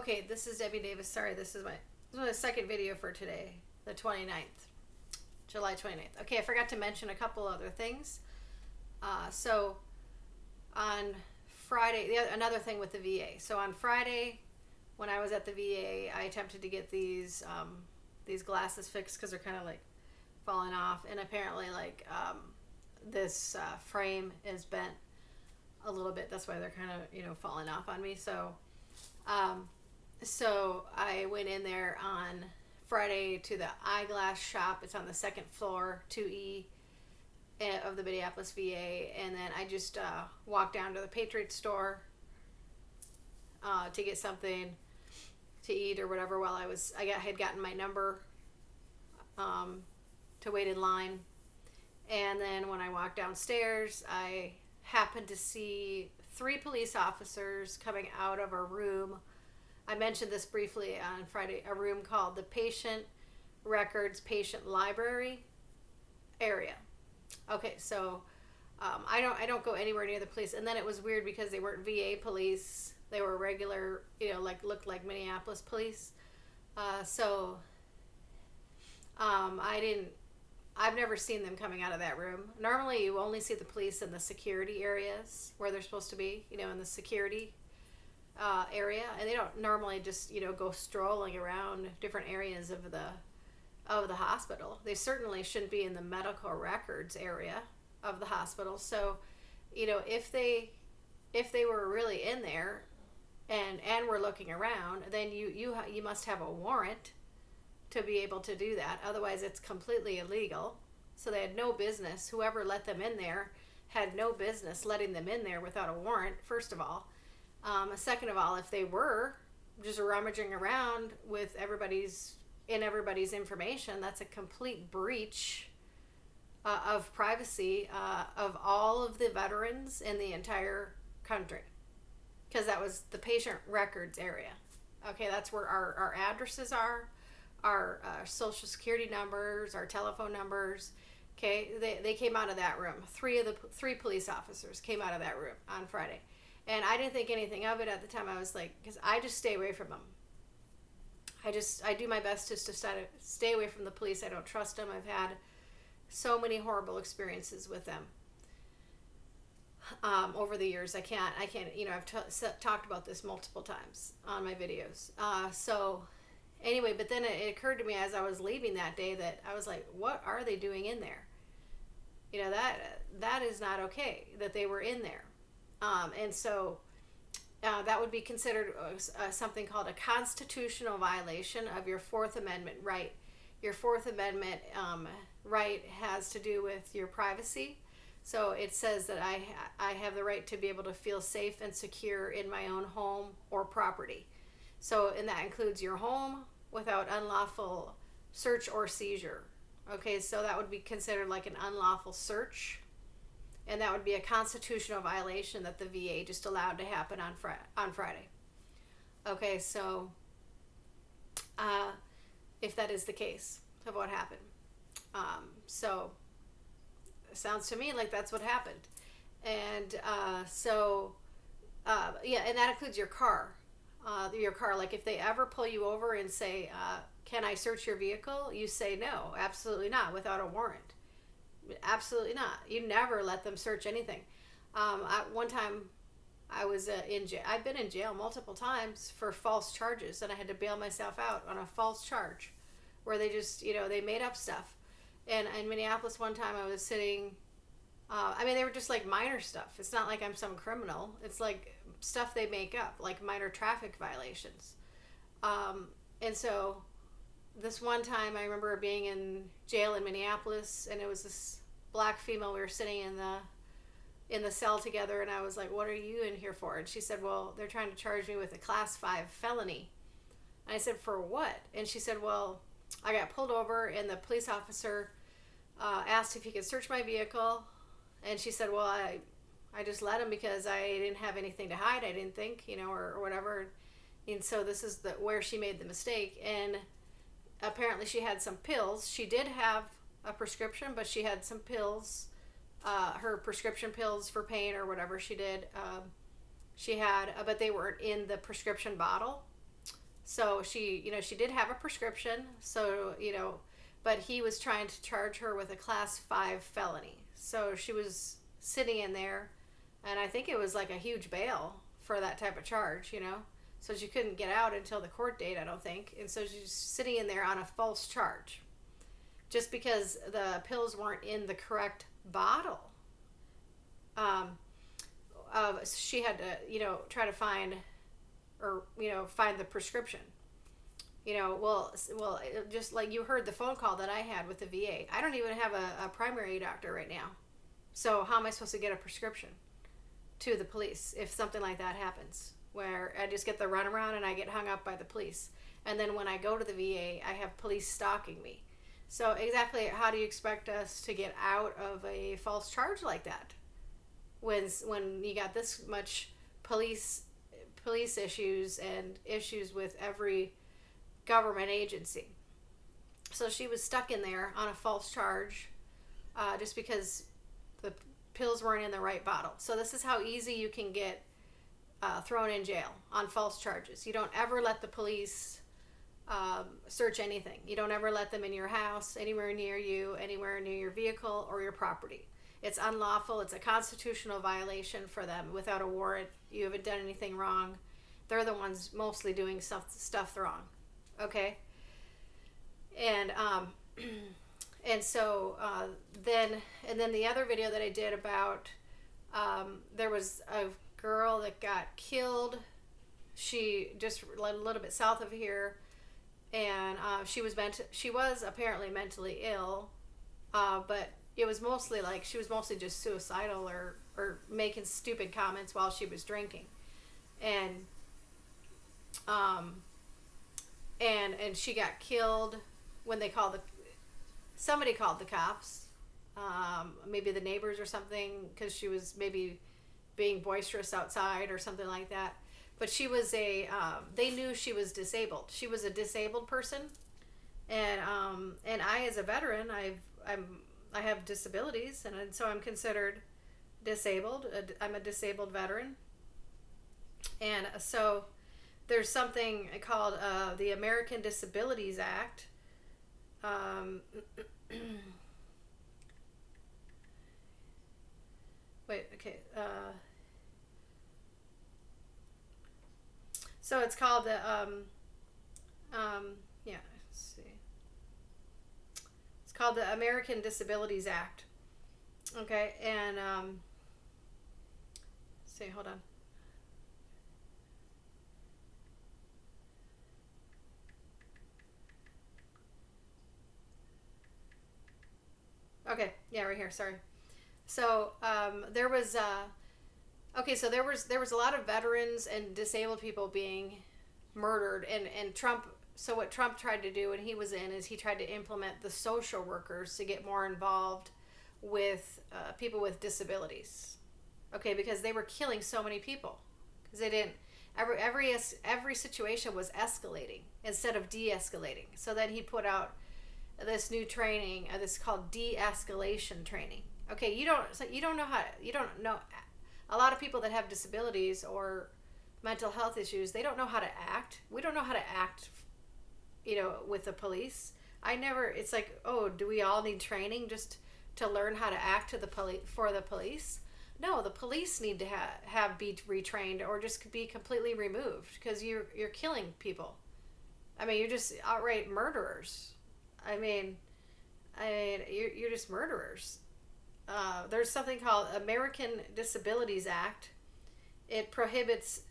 Okay, this is Debbie Davis. Sorry, this is my second video for today, the 29th, July 29th. Okay, I forgot to mention a couple other things. So on Friday, another thing with the VA. So on Friday, when I was at the VA, I attempted to get these glasses fixed because they're kind of like falling off, and apparently this frame is bent a little bit. That's why they're kind of falling off on me. So I went in there on Friday to the eyeglass shop. It's on the second floor, 2E of the Minneapolis VA, and then I just walked down to the Patriot store to get something to eat or whatever while I had gotten my number to wait in line. And then when I walked downstairs, I happened to see 3 police officers coming out of a room. I mentioned this briefly on Friday, a room called the Patient Records Patient Library area. Okay, so I don't go anywhere near the police. And then it was weird because they weren't VA police. They were regular, looked like Minneapolis police. I've never seen them coming out of that room. Normally you only see the police in the security areas where they're supposed to be, in the security area, and they don't normally just go strolling around different areas of the hospital. They certainly shouldn't be in the medical records area of the hospital. So if they were really in there and were looking around, then you must have a warrant to be able to do that. Otherwise it's completely illegal. So they had no business, whoever let them in there had no business letting them in there without a warrant, first of all. Second of all, if they were just rummaging around with everybody's information, that's a complete breach of privacy of all of the veterans in the entire country, because that was the patient records area. Okay, that's where our addresses are, our social security numbers, our telephone numbers. Okay, they came out of that room. 3 police officers came out of that room on Friday. And I didn't think anything of it at the time. I was like, because I just stay away from them. I do my best just to stay away from the police. I don't trust them. I've had so many horrible experiences with them over the years. I can't. I've talked about this multiple times on my videos. So anyway, but then it occurred to me as I was leaving that day that I was like, what are they doing in there? That is not okay that they were in there. And so that would be considered something called a constitutional violation of your Fourth Amendment right. Your Fourth Amendment right has to do with your privacy. So it says that I have the right to be able to feel safe and secure in my own home or property. So, and that includes your home without unlawful search or seizure. Okay, so that would be considered like an unlawful search. And that would be a constitutional violation that the VA just allowed to happen on Friday. Okay, so if that is the case of what happened. So it sounds to me like that's what happened. And and that includes your car. Like if they ever pull you over and say, can I search your vehicle? You say no, absolutely not, without a warrant. Absolutely not. You never let them search anything. One time I was in jail. I've been in jail multiple times for false charges, and I had to bail myself out on a false charge where they just, they made up stuff. And in Minneapolis one time I was sitting, they were just like minor stuff. It's not like I'm some criminal. It's like stuff they make up, like minor traffic violations. And so this one time I remember being in jail in Minneapolis, and it was this black female. We were sitting in the cell together, and I was like, what are you in here for? And she said, well, they're trying to charge me with a class 5 felony. And I said, for what? And she said, well, I got pulled over, and the police officer asked if he could search my vehicle. And she said, well, I just let him because I didn't have anything to hide, I didn't think, or whatever. And so this is where she made the mistake. And apparently she had some pills. She did have a prescription, but she had some pills, her prescription pills for pain or whatever she did. She had, but they weren't in the prescription bottle. So she did have a prescription. So, but he was trying to charge her with a class 5 felony. So she was sitting in there, and I think it was like a huge bail for that type of charge. So she couldn't get out until the court date, I don't think. And so she's sitting in there on a false charge just because the pills weren't in the correct bottle. She had to, try to find find the prescription. Well, just like you heard the phone call that I had with the VA. I don't even have a primary doctor right now. So how am I supposed to get a prescription to the police if something like that happens? Where I just get the runaround and I get hung up by the police. And then when I go to the VA, I have police stalking me. So exactly how do you expect us to get out of a false charge like that? When you got this much police issues and issues with every government agency. So she was stuck in there on a false charge just because the pills weren't in the right bottle. So this is how easy you can get thrown in jail on false charges. You don't ever let the police search anything. You don't ever let them in your house, anywhere near you, anywhere near your vehicle or your property. It's unlawful. It's a constitutional violation for them without a warrant. You haven't done anything wrong. They're the ones mostly doing stuff wrong. Okay? And so then the other video that I did about there was a girl that got killed. She just a little bit south of here, and she was apparently mentally ill, but it was mostly like she was mostly just suicidal or making stupid comments while she was drinking, and she got killed when somebody called the cops, maybe the neighbors or something, because she was maybe being boisterous outside or something like that. But she was they knew she was disabled. She was a disabled person, and I, as a veteran, I have disabilities, and so I'm considered disabled. I'm a disabled veteran, and so there's something called the American Disabilities Act. Wait, okay. So it's called the yeah. Let's see. It's called the American Disabilities Act. Okay, and see, hold on. Okay, yeah, right here. Sorry. So there was so there was a lot of veterans and disabled people being murdered, and Trump. So what Trump tried to do when he was in is he tried to implement the social workers to get more involved with people with disabilities. Okay, because they were killing so many people because they didn't. Every situation was escalating instead of de-escalating. So then he put out this new training, this called de-escalation training. Okay, you don't know. A lot of people that have disabilities or mental health issues, they don't know how to act. We don't know how to act, with the police. It's like, oh, do we all need training just to learn how to act for the police? No, the police need to be retrained or just be completely removed because you're killing people. I mean, you're just outright murderers. I mean, you're just murderers. There's something called American Disabilities Act. It prohibits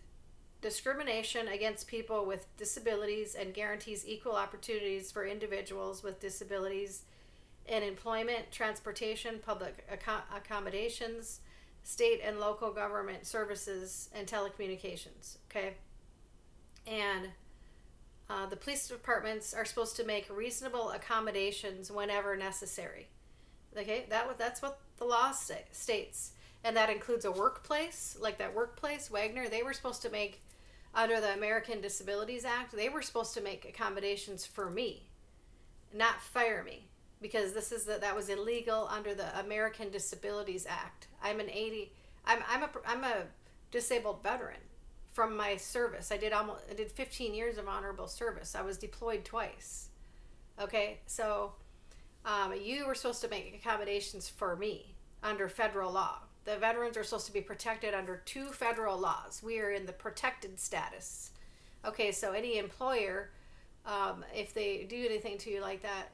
discrimination against people with disabilities and guarantees equal opportunities for individuals with disabilities in employment, transportation, public accommodations, state and local government services, and telecommunications. Okay? And the police departments are supposed to make reasonable accommodations whenever necessary. Okay, that's what the law states, and that includes a workplace, like that workplace, Wagner. They were supposed to make, under the American Disabilities Act, they were supposed to make accommodations for me, not fire me, because that was illegal under the American Disabilities Act. I'm a disabled veteran from my service. I did 15 years of honorable service. I was deployed twice. Okay, so you were supposed to make accommodations for me under federal law. The veterans are supposed to be protected under 2 federal laws. We are in the protected status. Okay, so any employer, if they do anything to you like that,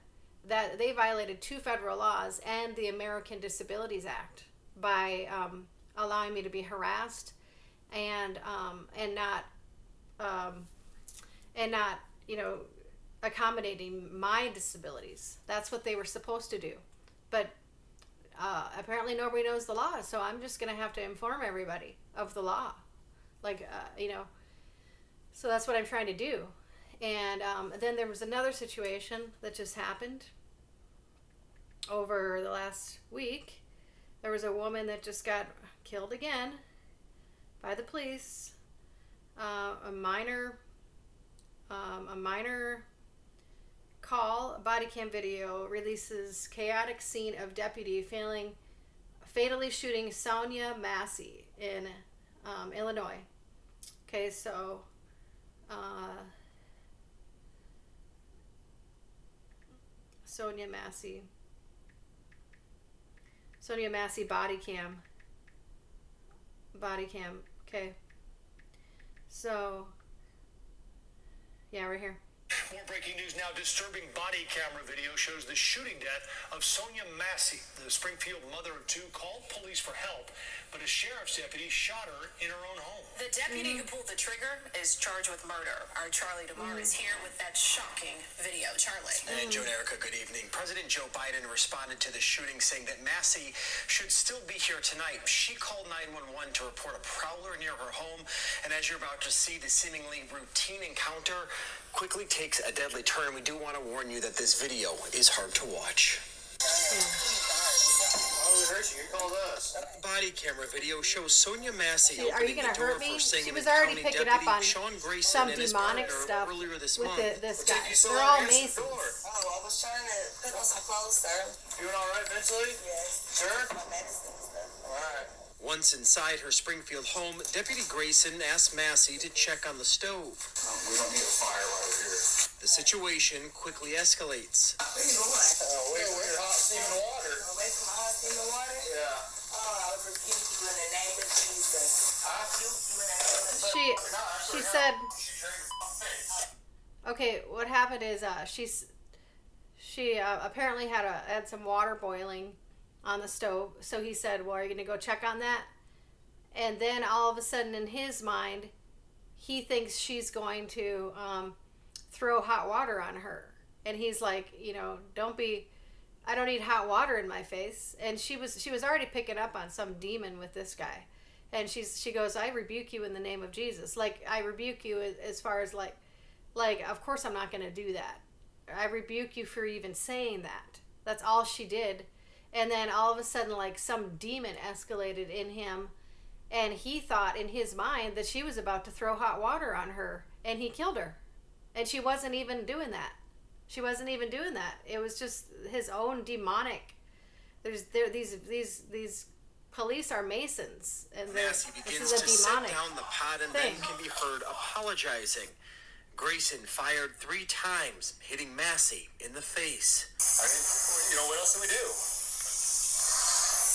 that they violated 2 federal laws and the American Disabilities Act by allowing me to be harassed and not accommodating my disabilities. That's what they were supposed to do, but apparently nobody knows the law. So I'm just gonna have to inform everybody of the law, So that's what I'm trying to do. And then there was another situation that just happened over the last week. There was a woman that just got killed again by the police. A minor call, body cam video releases chaotic scene of deputy fatally shooting Sonia Massey in Illinois. Okay, so Sonia Massey body cam. Okay, so yeah, right here. More breaking news now. Disturbing body camera video shows the shooting death of Sonia Massey. The Springfield mother of 2 called police for help, but a sheriff's deputy shot her in her own home. The deputy who pulled the trigger is charged with murder. Our Charlie DeMar is here with that shocking video. Charlie. And Joe and Erica, good evening. President Joe Biden responded to the shooting, saying that Massey should still be here tonight. She called 911 to report a prowler near her home, and as you're about to see, the seemingly routine encounter quickly takes a deadly turn. We do want to warn you that this video is hard to watch. Body camera video shows Sonia Massey opening the door for She was already picking up on some demonic stuff with this guy. They're all Masons. Oh, I was trying to put on some clothes, sir. You doing all right mentally? Yes. Sure? My medicine and stuff. All right. Once inside her Springfield home, Deputy Grayson asked Massey to check on the stove. We don't need a fire while we're here. The situation quickly escalates. Where you going? Away from your hot steaming water. Away from my hot steaming water? Yeah. Oh, I would rebuke you in the name of Jesus. I rebuke you in the name of Jesus. She said, okay, what happened is she apparently had some water boiling on the stove. So he said, well, are you going to go check on that? And then all of a sudden in his mind, he thinks she's going to throw hot water on her. And he's like, I don't need hot water in my face. And she was already picking up on some demon with this guy. And she goes, I rebuke you in the name of Jesus. Like, I rebuke you as far as like, of course I'm not going to do that. I rebuke you for even saying that. That's all she did. And then all of a sudden, like, some demon escalated in him, and he thought in his mind that she was about to throw hot water on her, and he killed her. And she wasn't even doing that. It was just his own demonic. These police are Masons, and Massey begins to set down the pot and then can be heard apologizing. Grayson fired 3 times, hitting Massey in the face. What else do we do?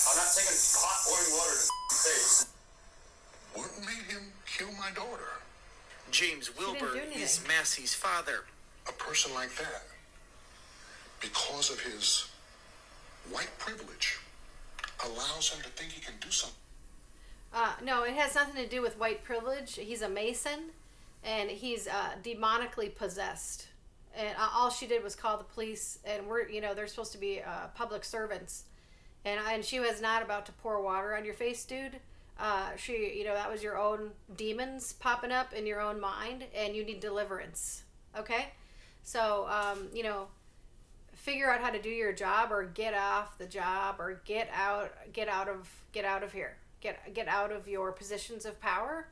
I'm not taking hot boiling water to the face. What made him kill my daughter? James Wilbur is Massey's father. A person like that, because of his white privilege, allows him to think he can do something. No, it has nothing to do with white privilege. He's a Mason, and he's demonically possessed. And all she did was call the police, and they're supposed to be public servants. And she was not about to pour water on your face, dude. That was your own demons popping up in your own mind, and you need deliverance. Okay? So, figure out how to do your job, or get off the job, or get out of here. Get out of your positions of power.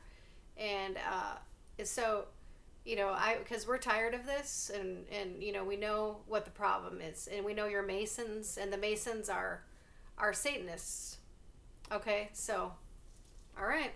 And because we're tired of this, and we know what the problem is, and we know you're Masons, and the Masons are Satanists. Okay, so, all right.